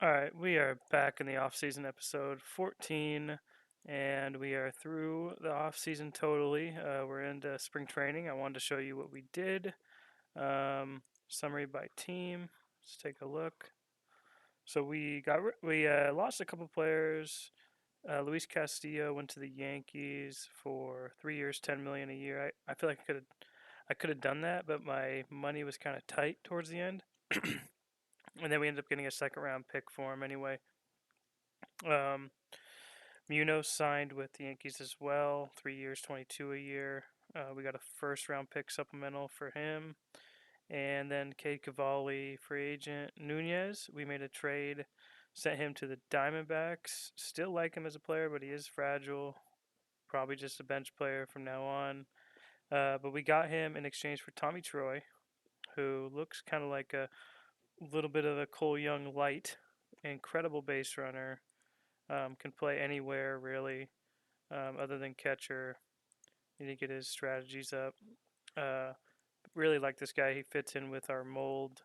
All right, we are back in the off-season episode 14, and we are through the off-season totally. We're into spring training. I wanted to show you what we did. Summary by team. Let's take a look. So we lost a couple players. Luis Castillo went to the Yankees for 3 years, 10 million a year. I feel like I could have done that, but my money was kind of tight towards the end, and then we ended up getting a second round pick for him anyway. Um, Munoz signed with the Yankees as well, 3 years, 22 a year. We got a first round pick supplemental for him. And then Cade Cavalli, free agent. Nunez, we made a trade, sent him to the Diamondbacks. Still like him as a player, but he is fragile. Probably just a bench player from now on. But we got him in exchange for Tommy Troy, who looks kind of like a little bit of a Cole Young light. Incredible base runner. Can play anywhere, really, other than catcher. Need to get his strategies up. Uh, really like this guy. He fits in with our mold.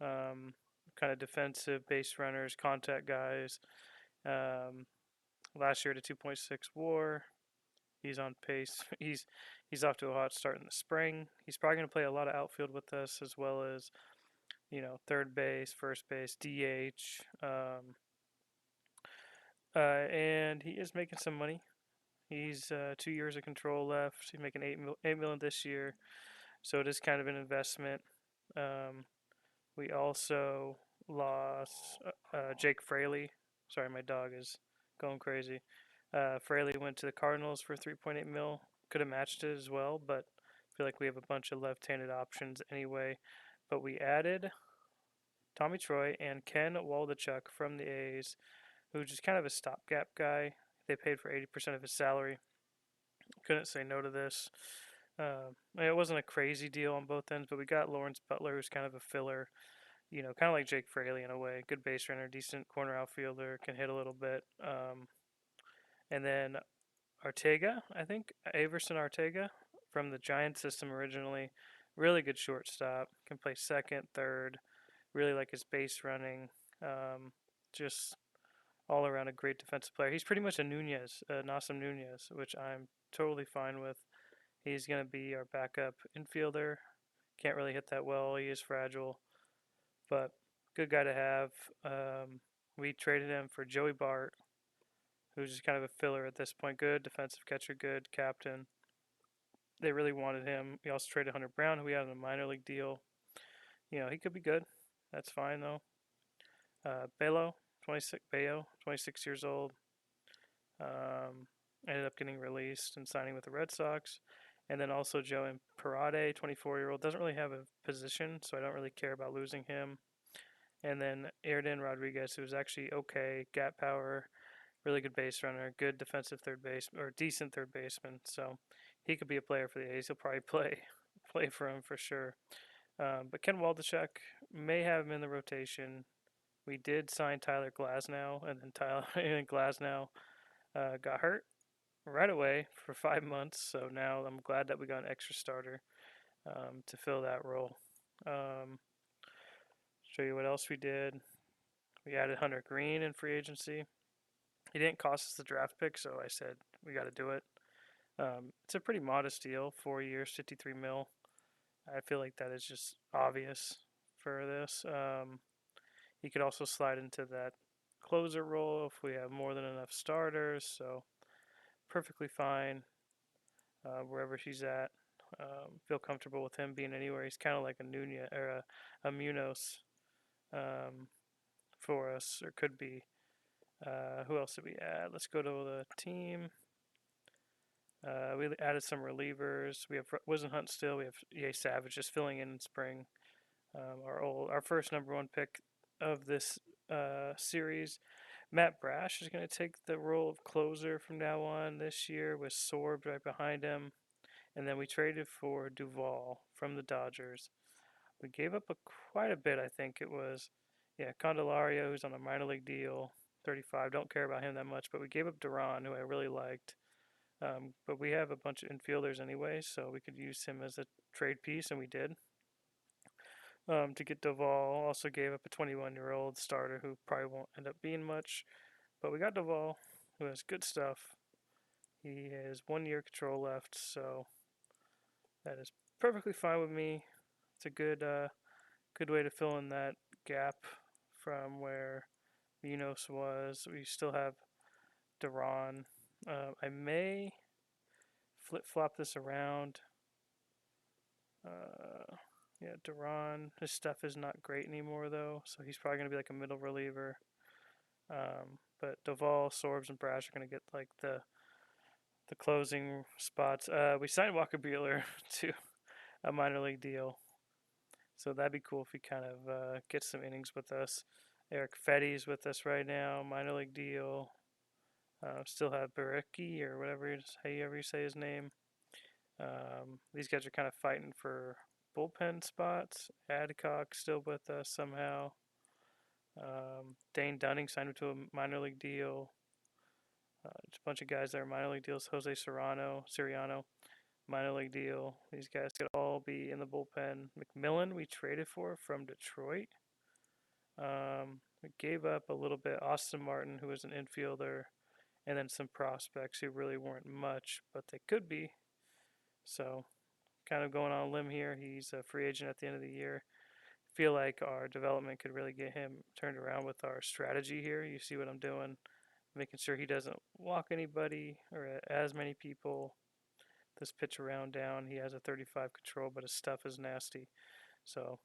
Kind of defensive base runners, contact guys. Um, Last year at a 2.6 WAR. He's on pace. He's off to a hot start in the spring. He's probably going to play a lot of outfield with us, as well as third base, first base, DH. And he is making some money. He's 2 years of control left. He's making 8 million this year, so it is kind of an investment. Um, we also lost Jake Fraley. Sorry, my dog is going crazy. Fraley went to the Cardinals for 3.8 mil. Could have matched it as well, but I feel like we have a bunch of left-handed options anyway. But we added Tommy Troy and Ken Waldachuk from the A's, who's just kind of a stopgap guy. They paid for 80% of his salary. Couldn't say no to this. It wasn't a crazy deal on both ends, but we got Lawrence Butler, who's kind of a filler, kind of like Jake Fraley in a way. Good base runner, decent corner outfielder, can hit a little bit. And then Arteaga, I think, Averson Arteaga from the Giant system originally. Really good shortstop, can play second, third. Really like his base running. Um, just all around a great defensive player. He's pretty much a Nunez, Nassim Nunez, which I'm totally fine with. He's going to be our backup infielder. Can't really hit that well. He is fragile, but good guy to have. We traded him for Joey Bart, who's just kind of a filler at this point. Good defensive catcher, good captain. They really wanted him. We also traded Hunter Brown, who we had on a minor league deal. He could be good. That's fine though. Bello, 26 years old. Um, Ended up getting released and signing with the Red Sox. And then also Joe Parade, 24-year-old, doesn't really have a position, so I don't really care about losing him. And then Airden Rodriguez, who's actually okay, gap power, really good base runner, good defensive third base or decent third baseman. So he could be a player for the A's. He'll probably play for him for sure. But Ken Waldachuk may have him in the rotation. We did sign Tyler Glasnow, and then Tyler and Glasnow got hurt right away for 5 months. So now I'm glad that we got an extra starter to fill that role. Um, Show you what else we did. We added Hunter Green in free agency. He didn't cost us the draft pick, so I said we got to do it. It's a pretty modest deal, 4 years, 53 mil. I feel like that is just obvious for this. He could also slide into that closer role if we have more than enough starters. So perfectly fine wherever she's at. Feel comfortable with him being anywhere. He's kind of like a Nunez or a Munoz um, for us, or could be. Who else did we add? Let's go to the team. We added some relievers. We have Wizenhunt still. We have EA Savage just filling in spring. Our first number one pick of this series. Matt Brash is going to take the role of closer from now on this year with Sorb right behind him. And then we traded for Duvall from the Dodgers. We gave up quite a bit, I think it was. Yeah, Candelario, who's on a minor league deal, 35. Don't care about him that much, but we gave up Duran, who I really liked. But we have a bunch of infielders anyway, so we could use him as a trade piece, and we did. to get Duvall. Also gave up a 21-year-old starter who probably won't end up being much, but we got Duvall, who has good stuff. He has 1 year control left, so that is perfectly fine with me. It's a good way to fill in that gap from where Munoz was. We still have Duran. I may flip flop this around. Yeah, Duran. His stuff is not great anymore though, so he's probably gonna be like a middle reliever. But Duvall, Sorbs, and Brash are gonna get like the closing spots. We signed Walker Buehler to a minor league deal, so that'd be cool if he kind of gets some innings with us. Eric Fetty's with us right now, minor league deal. Still have Baricki or whatever, however you say his name. These guys are kind of fighting for bullpen spots. Adcock still with us somehow. Dane Dunning signed him to a minor league deal. Just a bunch of guys that are minor league deals. Jose Siriano, minor league deal. These guys could all be in the bullpen. McMillan, we traded for from Detroit. We gave up a little bit. Austin Martin, who was an infielder, and then some prospects who really weren't much, but they could be. So, kind of going on a limb here. He's a free agent at the end of the year. Feel like our development could really get him turned around with our strategy here. You see what I'm doing, making sure he doesn't walk anybody or as many people. This pitch around down, he has a 35 control, but his stuff is nasty. So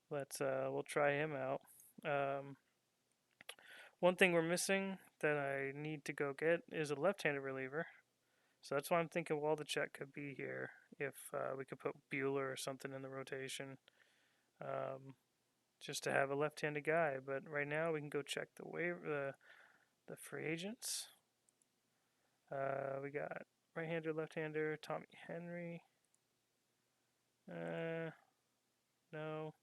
we'll try him out. Um, One thing we're missing that I need to go get is a left-handed reliever. So that's why I'm thinking Waldachek could be here if we could put Bueller or something in the rotation, just to have a left-handed guy. But right now we can go check the free agents. We got right-hander, left-hander, Tommy Henry. No.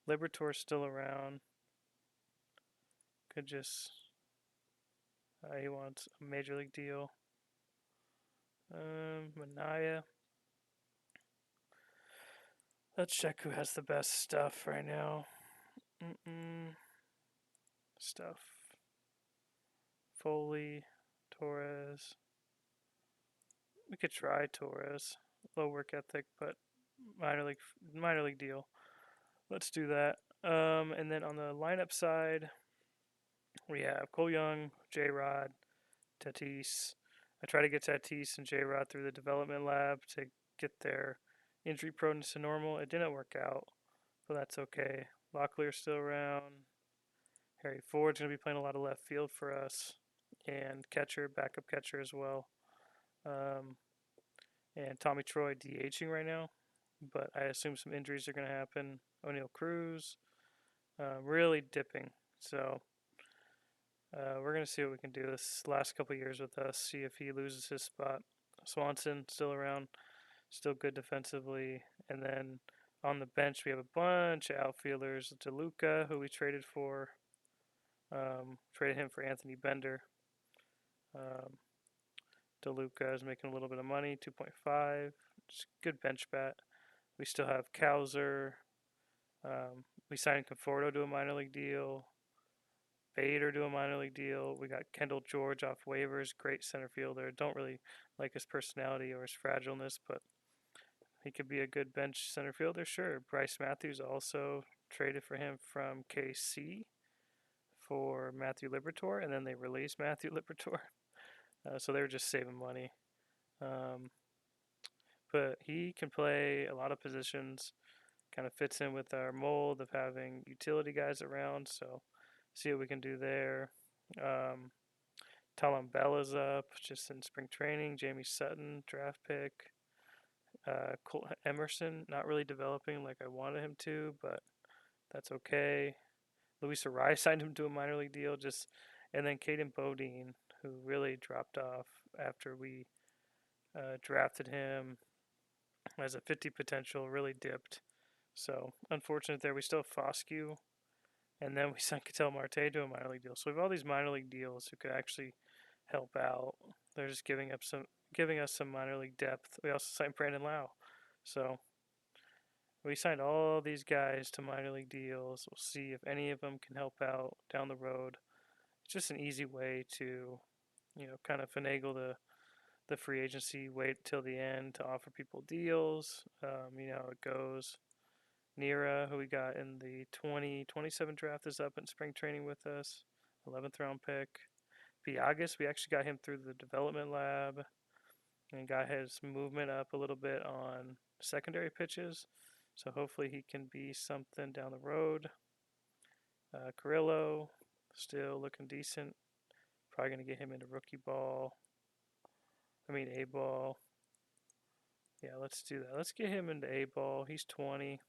Libertor's still around. Could just he wants a major league deal. Manaya. Let's check who has the best stuff right now. Stuff. Foley, Torres. We could try Torres. Low work ethic, but minor league deal. Let's do that. And then on the lineup side, we have Cole Young, J Rod, Tatis. I try to get Tatis and J Rod through the development lab to get their injury proneness to normal. It didn't work out, but that's okay. Locklear's still around. Harry Ford's going to be playing a lot of left field for us, and backup catcher as well. And Tommy Troy DHing right now, but I assume some injuries are going to happen. O'Neal Cruz, really dipping. So we're going to see what we can do this last couple years with us, see if he loses his spot. Swanson still around, still good defensively. And then on the bench, we have a bunch of outfielders. DeLuca, who we traded for, traded him for Anthony Bender. DeLuca is making a little bit of money, 2.5. Just good bench bat. We still have Cowser. We signed Conforto to a minor league deal. Bader to a minor league deal. We got Kendall George off waivers. Great center fielder. Don't really like his personality or his fragileness, but he could be a good bench center fielder, sure. Bryce Matthews also traded for him from KC for Matthew Liberatore, and then they released Matthew Liberatore. So they were just saving money. But he can play a lot of positions. Kind of fits in with our mold of having utility guys around. So see what we can do there. Talon Bella's up just in spring training. Jamie Sutton, draft pick. Colt Emerson, not really developing like I wanted him to, but that's okay. Luis Arraez signed him to a minor league deal, and then Caden Bodine, who really dropped off after we drafted him as a 50 potential, really dipped. So unfortunate there. We still have Foscue, and then we signed Ketel Marte to a minor league deal. So we have all these minor league deals who could actually help out. They're just giving us some minor league depth. We also signed Brandon Lau. So We signed all these guys to minor league deals. We'll see if any of them can help out down the road. It's just an easy way to, kind of finagle the free agency, wait till the end to offer people deals. You know how it goes. Nira, who we got in the 2027 draft, is up in spring training with us. 11th round pick. Viagas, we actually got him through the development lab and got his movement up a little bit on secondary pitches. So hopefully he can be something down the road. Carrillo, still looking decent. Probably going to get him into rookie ball. A ball. Yeah, let's do that. Let's get him into A ball. He's 20.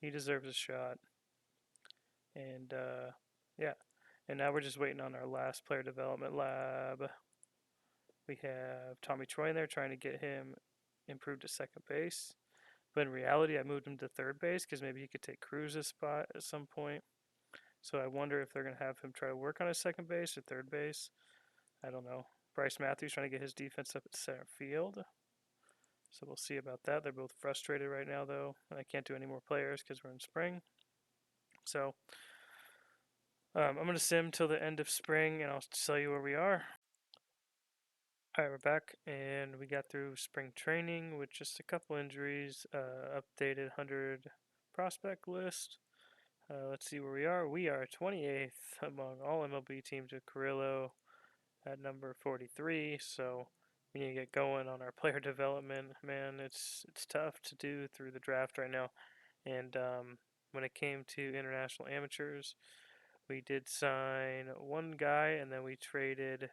He deserves a shot. And yeah. And now we're just waiting on our last player development lab. We have Tommy Troy in there trying to get him improved to second base. But in reality, I moved him to third base because maybe he could take Cruz's spot at some point. So I wonder if they're going to have him try to work on his second base or third base. I don't know. Bryce Matthews trying to get his defense up at center field. So we'll see about that. They're both frustrated right now, though. And I can't do any more players because we're in spring. So I'm going to sim till the end of spring, and I'll tell you where we are. All right, we're back, and we got through spring training with just a couple injuries. Updated 100 prospect list. Let's see where we are. We are 28th among all MLB teams with Carrillo at number 43. So we need to get going on our player development. Man, it's tough to do through the draft right now. And when it came to international amateurs, we did sign one guy, and then we traded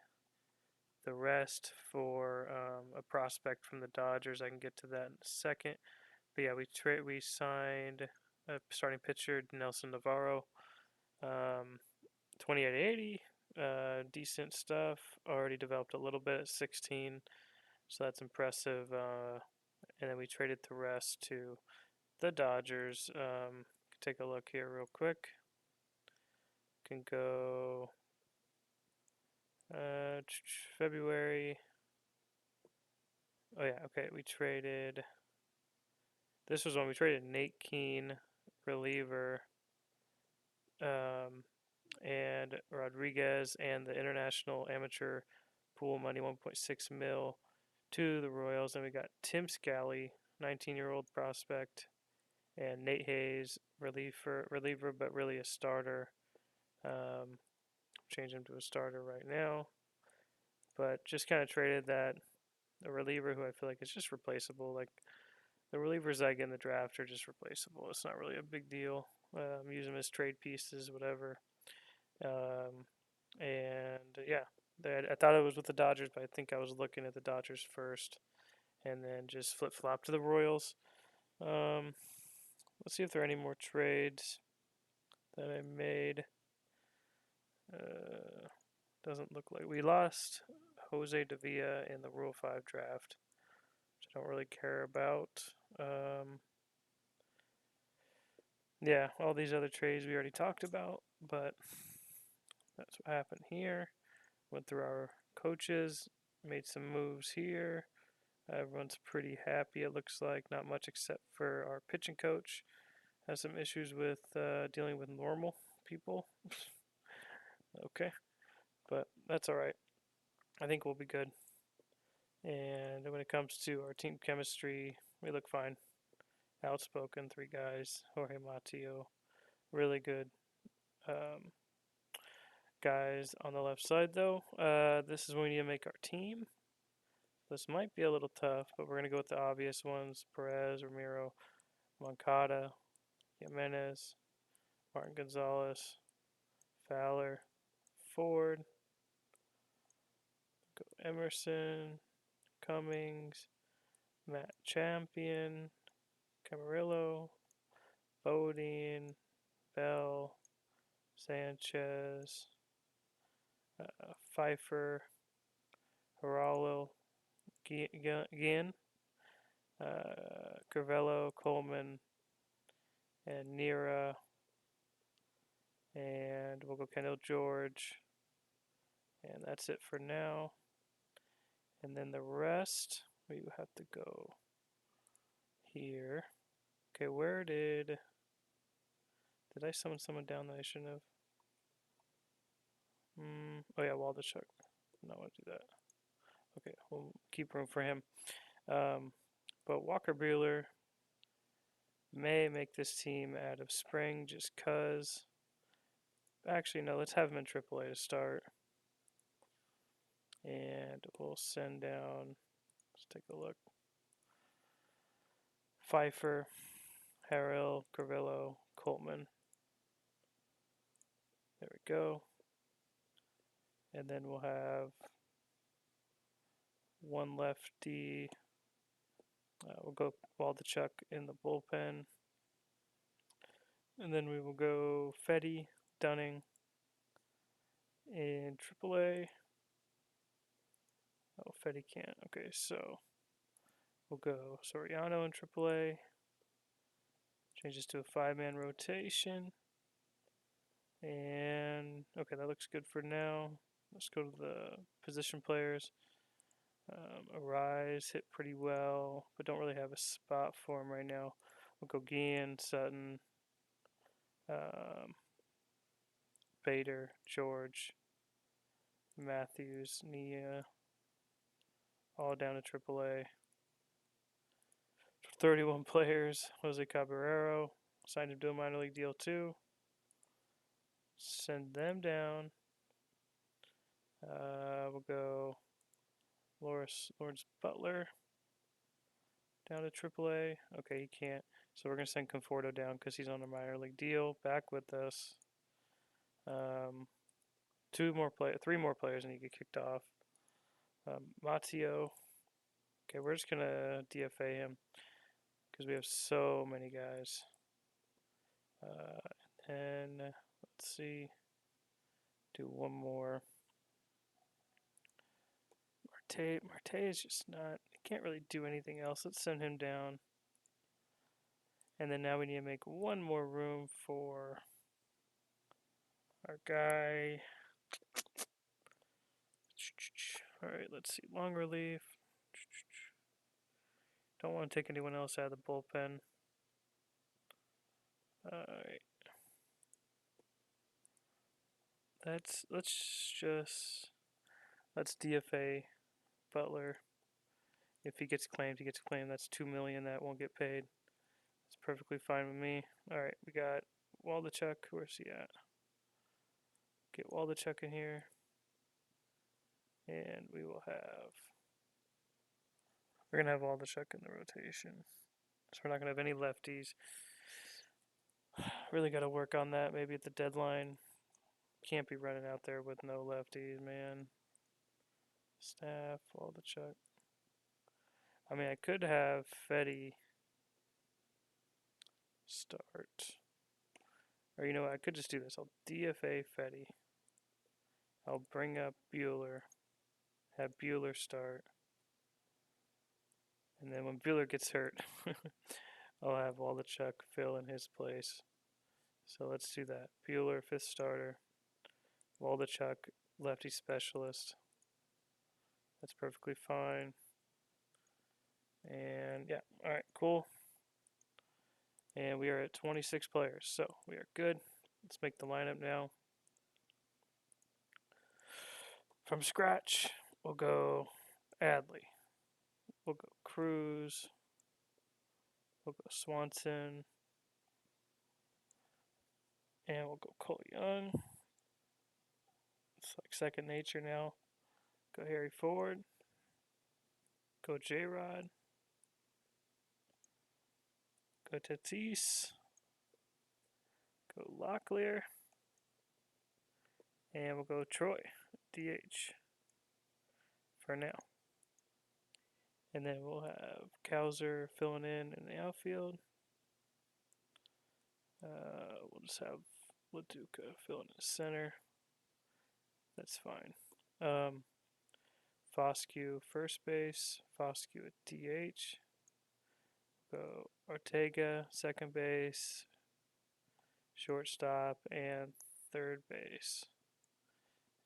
the rest for a prospect from the Dodgers. I can get to that in a second. But yeah, we signed a starting pitcher, Nelson Navarro, 2880. Decent stuff. Already developed a little bit at 16, so that's impressive. And then we traded the rest to the Dodgers. Take a look here real quick. Can go February. Oh yeah, okay. We traded. This was when we traded Nate Keane, reliever, and Rodriguez, and the international amateur pool money, 1.6 mil, to the Royals. And we got Tim Scally, 19-year-old prospect, and Nate Hayes, reliever, but really a starter. Change him to a starter right now, but just kind of traded that a reliever who I feel like is just replaceable. Like the relievers I get in the draft are just replaceable. It's not really a big deal. Use them as trade pieces, whatever. And yeah, I thought it was with the Dodgers, but I think I was looking at the Dodgers first, and then just flip flop to the Royals. Let's see if there are any more trades that I made. Doesn't look like we lost Jose Davila in the Rule 5 draft, which I don't really care about. Yeah, all these other trades we already talked about, but that's what happened here. Went through our coaches, made some moves here. Everyone's pretty happy, it looks like. Not much except for our pitching coach. Has some issues with dealing with normal people. Okay, but that's all right. I think we'll be good. And when it comes to our team chemistry, we look fine. Outspoken, three guys. Jorge Mateo, really good guys on the left side, though. This is when we need to make our team. This might be a little tough, but we're going to go with the obvious ones. Perez, Ramiro, Moncada, Jimenez, Martin Gonzalez, Fowler, Ford, Emerson, Cummings, Matt Champion, Camarillo, Bodine, Bell, Sanchez, Pfeiffer, Geraldo, Guillen, Crivello, Coleman, and Nira, and we'll go Kendall George, and that's it for now. And then the rest, we have to go here. Okay, where did I summon someone down that I shouldn't have? Oh yeah, Waldachuk. Not want to do that. Okay, we'll keep room for him. But Walker Buehler may make this team out of spring just cause. Actually, no, let's have him in AAA to start. And we'll send down, let's take a look. Pfeiffer, Harrell, Gravillo, Coltman. There we go. And then we'll have one lefty. We'll go Waldachuk in the bullpen. And then we will go Fetty, Dunning in AAA. Oh, Fetty can't. Okay, so we'll go Soriano in AAA. Changes to a 5-man rotation. And okay, that looks good for now. Let's go to the position players. Arise hit pretty well, but don't really have a spot for him right now. We'll go Guillen, Sutton, Bader, George, Matthews, Nia, all down to AAA. 31 players. Jose Caballero signed him to a minor league deal too. Send them down. We'll go Lawrence Butler down to AAA. Okay, he can't. So we're going to send Conforto down because he's on a minor league deal. Back with us. 3 more players and he get kicked off. Matteo. Okay, we're just going to DFA him because we have so many guys. And let's see. Do one more. Marte is just not, he can't really do anything else. Let's send him down. And then now we need to make one more room for our guy. Alright, let's see. Long relief. Don't want to take anyone else out of the bullpen. Alright. Let's DFA Butler. If he gets claimed, he gets claimed. That's $2 million that won't get paid. It's perfectly fine with me. Alright, we got Waldachuk. Where's he at? Get Waldachuk in here. And we will have, we're going to have Waldachuk in the rotation. So we're not going to have any lefties. Really got to work on that maybe at the deadline. Can't be running out there with no lefties, man. Staff, Waldachuk. I mean, I could have Fetty start. Or you know what, I could just do this. I'll DFA Fetty. I'll bring up Buehler. Have Buehler start. And then when Buehler gets hurt, I'll have Waldachuk fill in his place. So let's do that. Buehler, 5th starter. Waldachuk, lefty specialist. That's perfectly fine. And yeah, alright, cool. And we are at 26 players, so we are good. Let's make the lineup now. From scratch, we'll go Adley. We'll go Cruz. We'll go Swanson. And we'll go Cole Young. It's like second nature now. Go Harry Ford. Go J-Rod. Go Tatis. Go Locklear. And we'll go Troy, DH, for now. And then we'll have Kowser filling in the outfield. We'll just have LaDuca filling in the center. That's fine. Foscue first base. Foscue at DH. Go Ortega second base. Shortstop and third base.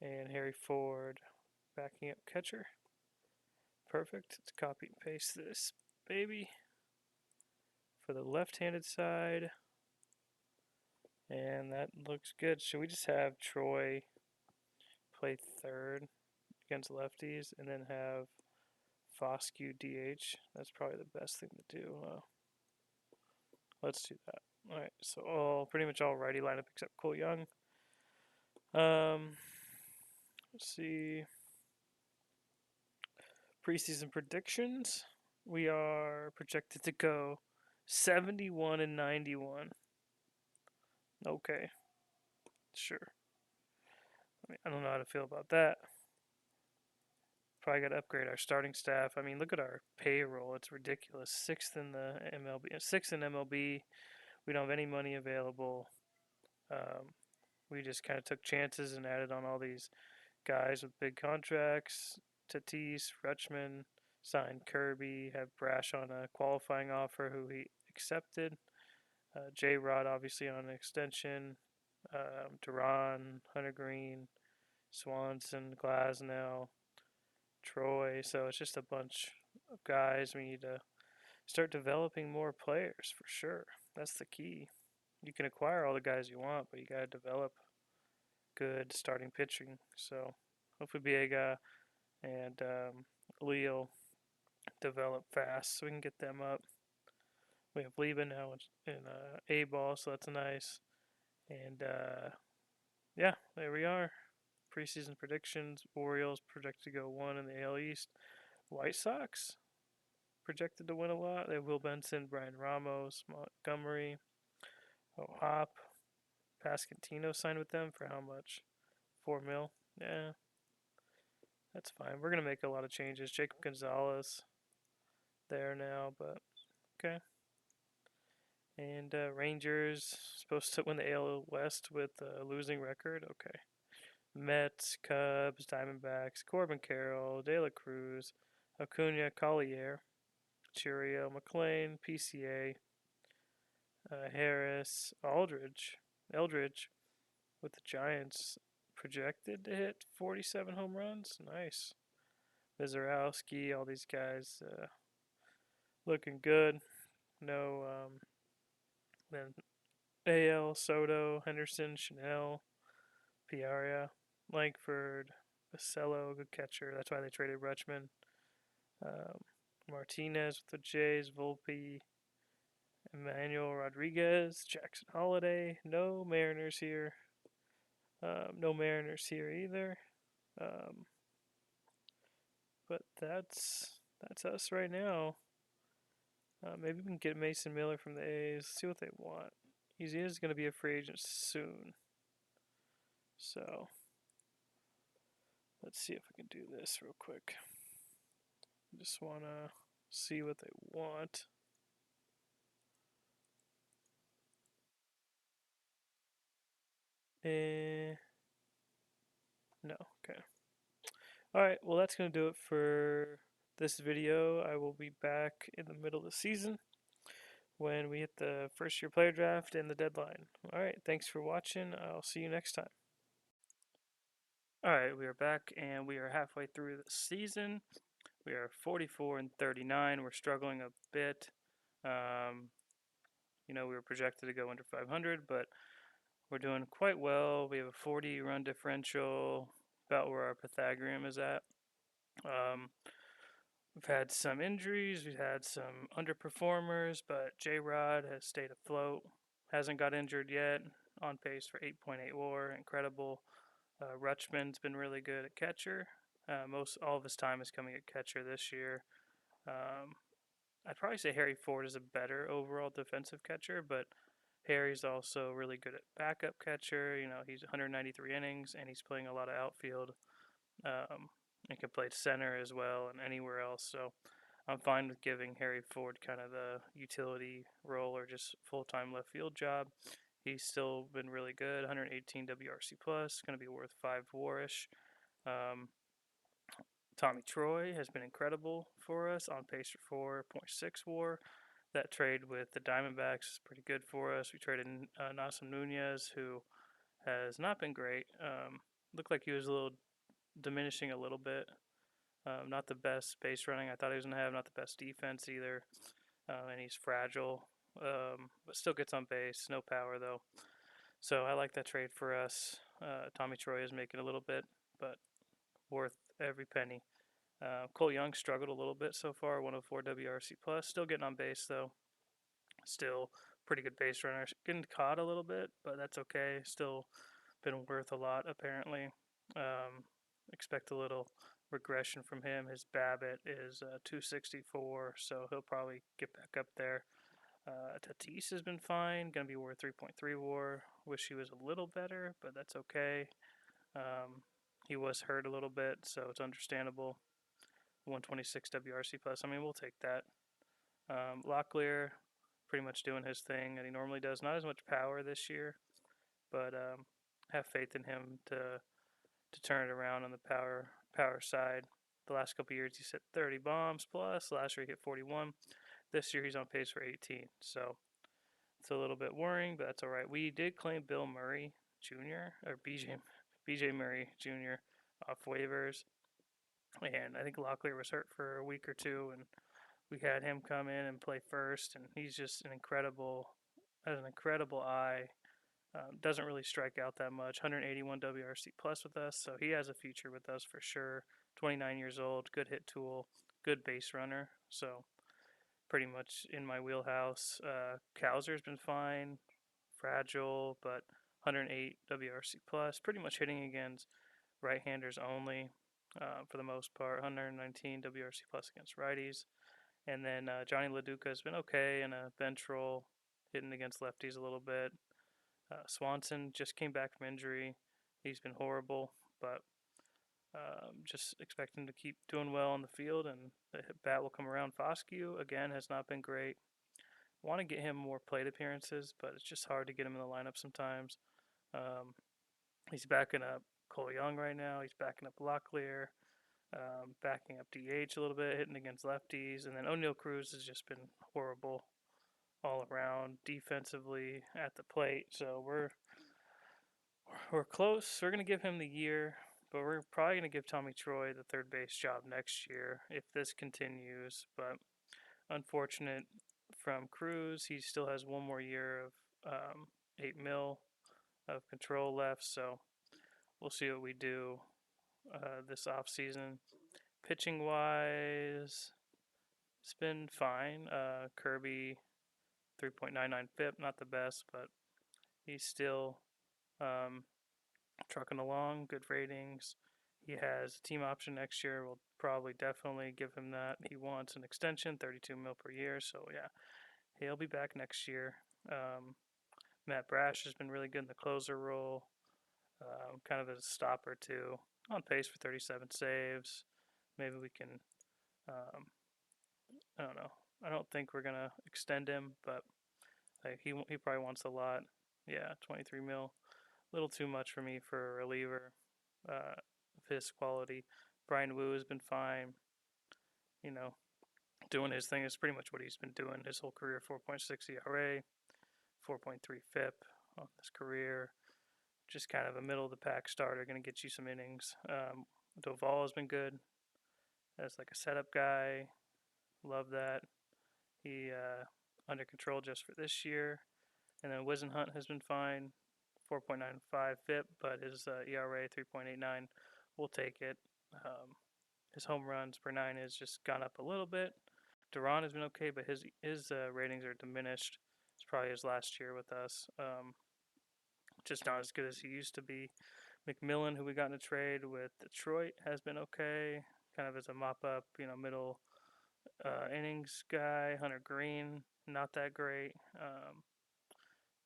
And Harry Ford backing up catcher. Perfect. Let's copy and paste this baby for the left-handed side. And that looks good. Should we just have Troy play third against lefties and then have Foscue DH? That's probably the best thing to do. Let's do that. All right, so pretty much all righty lineup except Cole Young. Let's see. Preseason predictions. We are projected to go 71 and 91. Okay, sure. I don't know how to feel about that. Probably got to upgrade our starting staff. I mean, look at our payroll. It's ridiculous. Sixth in the MLB. Sixth in MLB. We don't have any money available. We just kind of took chances and added on all these guys with big contracts. Tatis, Rutschman, signed Kirby, have Brash on a qualifying offer who he accepted. J Rod obviously on an extension. Duran, Hunter Green, Swanson, Glasnow, Troy. So it's just a bunch of guys. We need to start developing more players for sure. That's the key. You can acquire all the guys you want, but you got to develop good starting pitching. So hopefully Biega and Leo develop fast so we can get them up. We have Leba now in A ball, so that's nice. And yeah, there we are. Preseason predictions: Orioles projected to go 1 in the AL East. White Sox projected to win a lot. They have Will Benson, Brian Ramos, Montgomery, Hop. Pascantino signed with them for how much? 4 mil. Yeah, that's fine. We're gonna make a lot of changes. Jacob Gonzalez there now, but okay. And Rangers supposed to win the AL West with a losing record. Okay. Mets, Cubs, Diamondbacks, Corbin Carroll, De La Cruz, Acuna, Collier, Churio, McLean, PCA, Harris, Eldridge, with the Giants projected to hit 47 home runs. Nice. Wizarowski, all these guys looking good. No, then AL, Soto, Henderson, Chanel, Peoria, Langford, Basello, good catcher. That's why they traded Rutschman. Martinez with the Jays, Volpe, Emmanuel Rodriguez, Jackson Holiday. No Mariners here. No Mariners here either. But that's us right now. Maybe we can get Mason Miller from the A's. See what they want. He is going to be a free agent soon. So let's see if we can do this real quick. Just want to see what they want. No, okay. Alright, well that's going to do it for this video. I will be back in the middle of the season when we hit the first year player draft and the deadline. Alright, thanks for watching. I'll see you next time. Alright, we are back and we are halfway through the season. We are 44 and 39. We're struggling a bit. We were projected to go under 500, but we're doing quite well. We have a 40 run differential, about where our Pythagorean is at. We've had some injuries, we've had some underperformers, but J-Rod has stayed afloat, hasn't got injured yet, on pace for 8.8 WAR, incredible. Rutschman's been really good at catcher. All of his time is coming at catcher this year. I'd probably say Harry Ford is a better overall defensive catcher, but Harry's also really good at backup catcher. He's 193 innings and he's playing a lot of outfield. And can play center as well and anywhere else. So I'm fine with giving Harry Ford kind of the utility role or just full-time left field job. He's still been really good. 118 WRC plus, going to be worth 5 WAR-ish. Tommy Troy has been incredible for us, on pace for 4.6 WAR. That trade with the Diamondbacks is pretty good for us. We traded Nasim Nunez, who has not been great. Looked like he was diminishing a little bit. Not the best base running I thought he was going to have, not the best defense either. And he's fragile. but still gets on base. No power though. So I like that trade for us. Tommy Troy is making a little bit, but worth every penny. Cole Young struggled a little bit so far, 104 WRC plus. Still getting on base though. Still pretty good base runner. Getting caught a little bit, but that's okay. Still been worth a lot apparently. Expect a little regression from him. His BABIP is 264, so he'll probably get back up there. Tatis has been fine. Gonna be worth 3.3 WAR. Wish he was a little better, but that's okay. He was hurt a little bit, so it's understandable. 126 WRC plus. I mean, we'll take that. Locklear, pretty much doing his thing that he normally does. Not as much power this year, but have faith in him to turn it around on the power side. The last couple years he's hit 30 bombs plus. Last year he hit 41. This year he's on pace for 18. So it's a little bit worrying, but that's all right. We did claim Bill Murray Jr. or BJ Murray Jr. off waivers, and I think Locklear was hurt for a week or two, and we had him come in and play first, and he's just has an incredible eye. Doesn't really strike out that much. 181 WRC plus with us, so he has a future with us for sure. 29 years old, good hit tool, good base runner. So pretty much in my wheelhouse. Kowser's been fine, fragile, but 108 WRC plus. Pretty much hitting against right-handers only for the most part. 119 WRC plus against righties. And then Johnny LaDuca has been okay in a bench role, hitting against lefties a little bit. Swanson just came back from injury. He's been horrible, but just expect him to keep doing well on the field, and the bat will come around. Foscue, again, has not been great. Want to get him more plate appearances, but it's just hard to get him in the lineup sometimes. Um, he's backing up Cole Young right now. He's backing up Locklear, backing up DH a little bit, hitting against lefties. And then O'Neal Cruz has just been horrible all around defensively at the plate. So we're close. We're gonna give him the year, but we're probably gonna give Tommy Troy the third base job next year if this continues. But unfortunate from Cruz, he still has one more year of 8 mil of control left. So we'll see what we do this off season. Pitching wise, it's been fine. Kirby 3.99 FIP, not the best, but he's still um, trucking along, good ratings. He has a team option next year. We'll probably definitely give him that. He wants an extension, 32 mil per year. So yeah, he'll be back next year. Matt Brash has been really good in the closer role, kind of as a stopper too. On pace for 37 saves. Maybe we can. I don't know. I don't think we're gonna extend him, but like he probably wants a lot. Yeah, 23 mil, a little too much for me for a reliever of his quality. Brian Wu has been fine. You know, doing his thing is pretty much what he's been doing his whole career. 4.6 ERA, 4.3 FIP on his career. Just kind of a middle of the pack starter, going to get you some innings. Doval has been good as like a setup guy. Love that. He under control just for this year. And then Wisenhunt has been fine. 4.95 FIP, but his ERA 3.89. We'll take it. His home runs per nine has just gone up a little bit. Duran has been okay, but his ratings are diminished. It's probably his last year with us. Just not as good as he used to be. McMillan, who we got in a trade with Detroit, has been okay, kind of as a mop-up, middle innings guy. Hunter Green, not that great.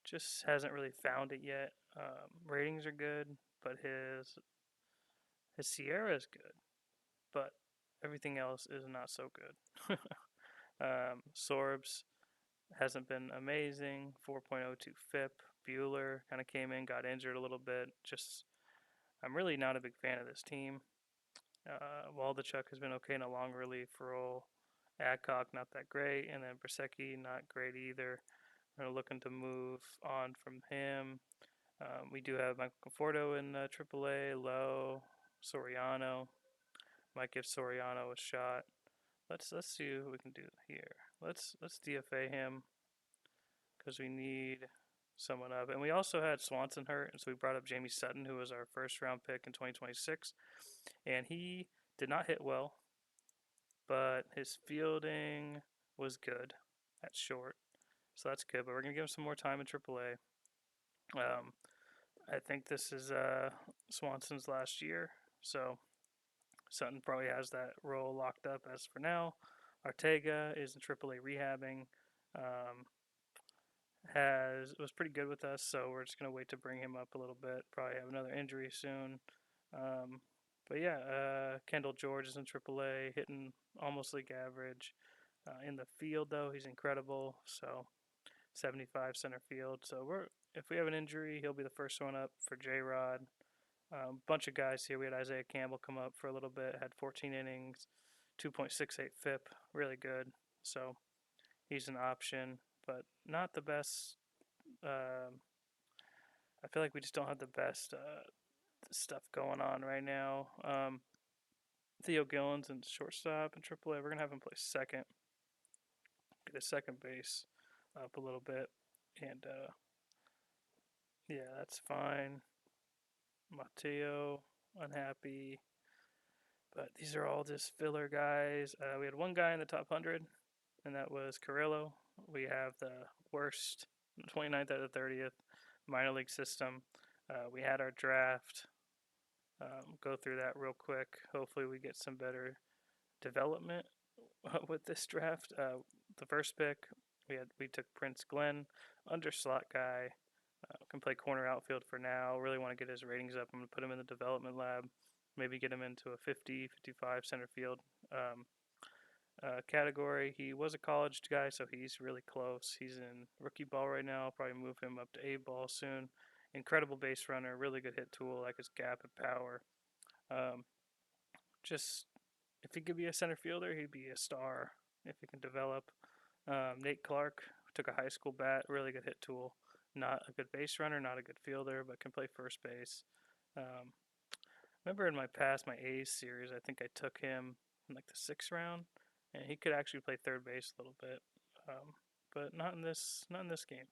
Just hasn't really found it yet. Ratings are good, but his Sierra is good, but everything else is not so good. Sorbs hasn't been amazing. 4.02 FIP. Bueller kind of came in, got injured a little bit. I'm really not a big fan of this team. Waldachuk has been okay in a long relief role. Adcock not that great, and then Brasecki not great either. We're looking to move on from him. We do have Michael Conforto in AAA, Lowe, Soriano. Might give Soriano a shot. Let's see what we can do here. Let's DFA him. because we need someone up. And we also had Swanson hurt, and so we brought up Jamie Sutton, who was our first round pick in 2026. And he did not hit well, but his fielding was good at short. So that's good. But we're going to give him some more time in AAA. I think this is Swanson's last year. So Sutton probably has that role locked up as for now. Ortega is in AAA rehabbing. Um, was pretty good with us, so we're just gonna wait to bring him up a little bit. Probably have another injury soon. Um, but yeah, Kendall George is in AAA, hitting almost league average. In the field though, he's incredible. So 75 center field. So if we have an injury, he'll be the first one up for J Rod. Bunch of guys here. We had Isaiah Campbell come up for a little bit, had 14 innings, 2.68 FIP, really good. So he's an option, but not the best. I feel like we just don't have the best stuff going on right now. Theo Gillen's in shortstop in AAA. We're gonna have him play second, get his second base up a little bit, and yeah, that's fine. Mateo, unhappy. But these are all just filler guys. We had one guy in the top 100, and that was Carrillo. We have the worst 29th out of 30th minor league system. We had our draft. Go through that real quick. Hopefully, we get some better development with this draft. The first pick, we took Prince Glenn, under slot guy. Can play corner outfield for now. Really want to get his ratings up. I'm going to put him in the development lab. Maybe get him into a 50, 55 center field category. He was a college guy, so he's really close. He's in rookie ball right now. I'll probably move him up to A ball soon. Incredible base runner, really good hit tool, like his gap and power. Just if he could be a center fielder, he'd be a star if he can develop. Nate Clark took a high school bat, really good hit tool. Not a good base runner, not a good fielder, but can play first base. Remember in my past, my A's series, I think I took him in like the 6th round, and he could actually play third base a little bit, but not in this game,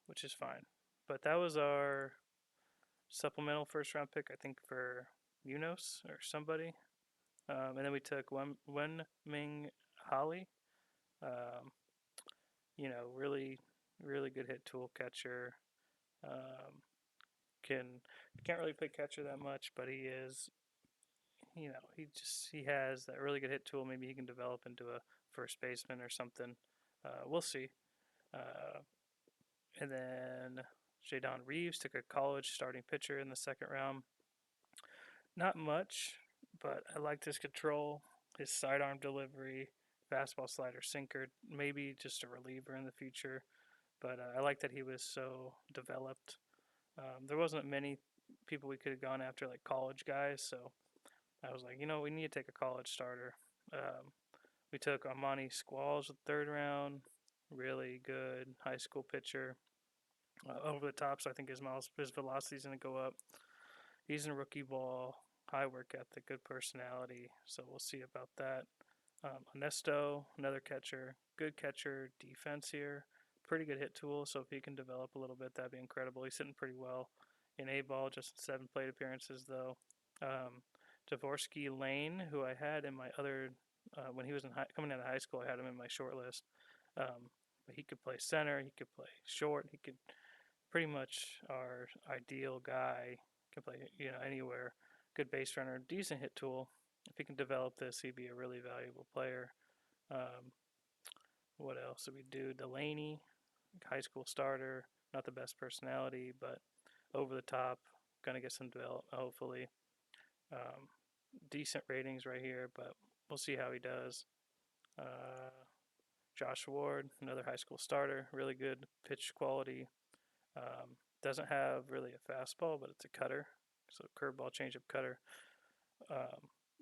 which is fine. But that was our supplemental first round pick, I think, for Munoz or somebody. And then we took Wen Ming Holly. Really, really good hit tool catcher. Can't really play catcher that much, but he is. He has that really good hit tool. Maybe he can develop into a first baseman or something. We'll see. And then Jadon Reeves took a college starting pitcher in the 2nd round. Not much, but I liked his control, his sidearm delivery, fastball, slider, sinker. Maybe just a reliever in the future, but I like that he was so developed. There wasn't many people we could have gone after, like college guys, so I was like, we need to take a college starter. We took Amani Squalls the 3rd round, really good high school pitcher, over the top. So I think his velocity is going to go up. He's in rookie ball, high work ethic, good personality. So we'll see about that. Ernesto, another catcher, good catcher, defense here, pretty good hit tool. So if he can develop a little bit, that'd be incredible. He's sitting pretty well in A ball, just 7 plate appearances though. Dvorsky Lane, who I had in my other when he was coming out of high school, I had him in my short list. But he could play center, he could play short, he could pretty much our ideal guy. Can play anywhere. Good base runner, decent hit tool. If he can develop this, he'd be a really valuable player. What else did we do? Delaney, high school starter, not the best personality, but over the top. Gonna get some development, hopefully. Decent ratings right here, but we'll see how he does. Josh Ward, another high school starter, really good pitch quality. Doesn't have really a fastball, but it's a cutter, so curveball, changeup, cutter.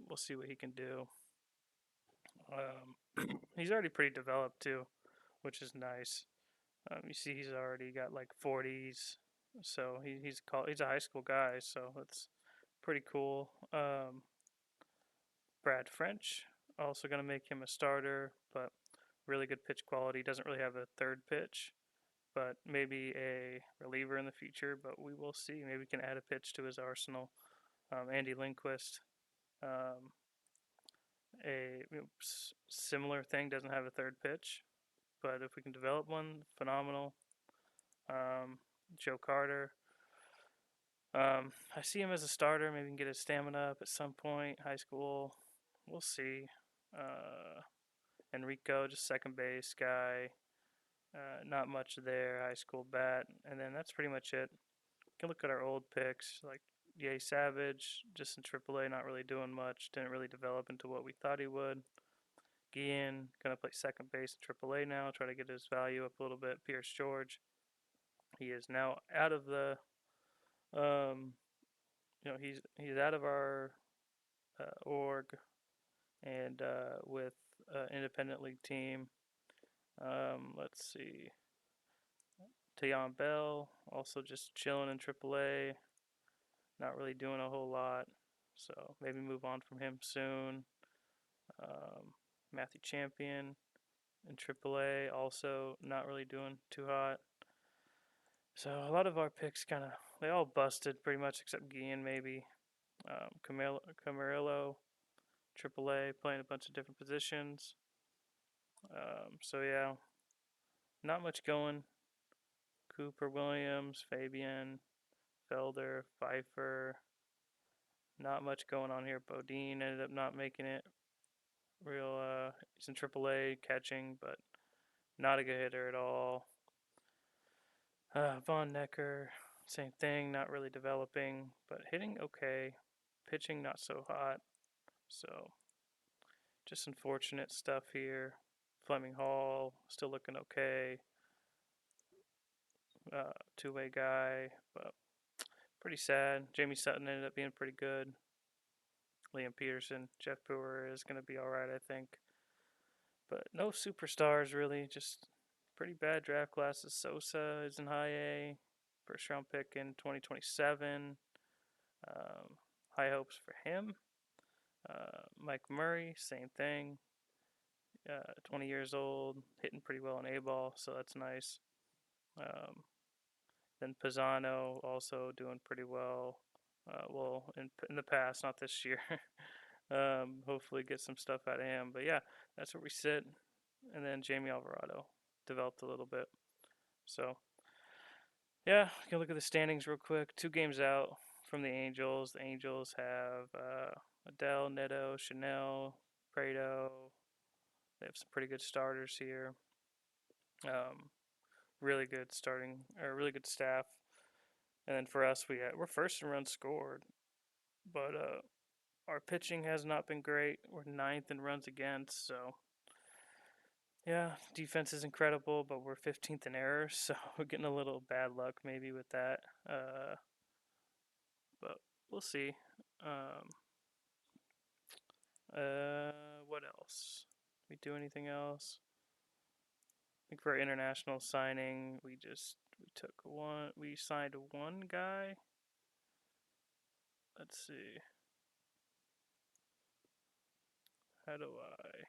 We'll see what he can do. He's already pretty developed too, which is nice. You see, he's already got like 40s, so he's a high school guy, so that's pretty cool. Brad French, also going to make him a starter, but really good pitch quality. Doesn't really have a third pitch, but maybe a reliever in the future. But we will see. Maybe we can add a pitch to his arsenal. Andy Lindquist, um, a similar thing, doesn't have a third pitch, but if we can develop one, phenomenal. Joe Carter. I see him as a starter. Maybe we can get his stamina up at some point. High school, we'll see. Uh, Enrico, just second base guy. Not much there. High school bat, and then that's pretty much it. You can look at our old picks like Yay Savage, just in AAA, not really doing much. Didn't really develop into what we thought he would. Guillen, gonna play second base in AAA now. Try to get his value up a little bit. Pierce George, he is now out of the um, he's out of our org and with independent league team. Let's see. Tayon Bell, also just chilling in AAA, not really doing a whole lot. So maybe move on from him soon. Matthew Champion in AAA, also not really doing too hot. So a lot of our picks they all busted pretty much except Guillen maybe. Camarillo, AAA, playing a bunch of different positions. So yeah, not much going. Cooper Williams, Fabian, Felder, Pfeiffer. Not much going on here. Bodine ended up not making it. He's in AAA catching, but not a good hitter at all. Von Necker, same thing, not really developing, but hitting okay. Pitching not so hot. So just unfortunate stuff here. Fleming Hall still looking okay. Two-way guy, but pretty sad. Jamie Sutton ended up being pretty good. Liam Peterson, Jeff Brewer is going to be all right, I think. But no superstars really. Just pretty bad draft classes. Sosa is in high A, first round pick in 2027. High hopes for him. Mike Murray, same thing. 20 years old, hitting pretty well in A ball, so that's nice. Then Pisano also doing pretty well. Well, in the past, not this year. Hopefully get some stuff out of him. But yeah, that's where we sit. And then Jamie Alvarado developed a little bit. So yeah, you can look at the standings real quick. 2 games out from the Angels. The Angels have Adele, Neto, Chanel, Prado. They have some pretty good starters here. Really good starting or really good staff. And then for us, we're first in runs scored, but our pitching has not been great. We're ninth in runs against, so yeah, defense is incredible, but we're 15th in errors, so we're getting a little bad luck maybe with that. But we'll see. Um, what else? We do anything else? I think for our international signing, we signed one guy. Let's see. How do I?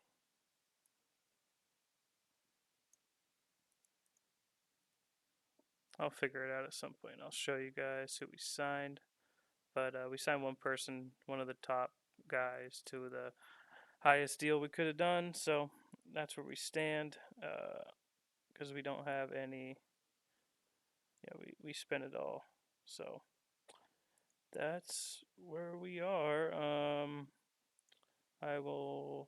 I'll figure it out at some point. I'll show you guys who we signed. But we signed one person, one of the top guys, to the highest deal we could have done. So that's where we stand. Because we don't have any. Yeah, we spent it all. So that's where we are. I will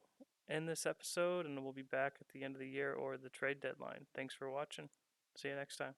end this episode and we'll be back at the end of the year or the trade deadline. Thanks for watching. See you next time.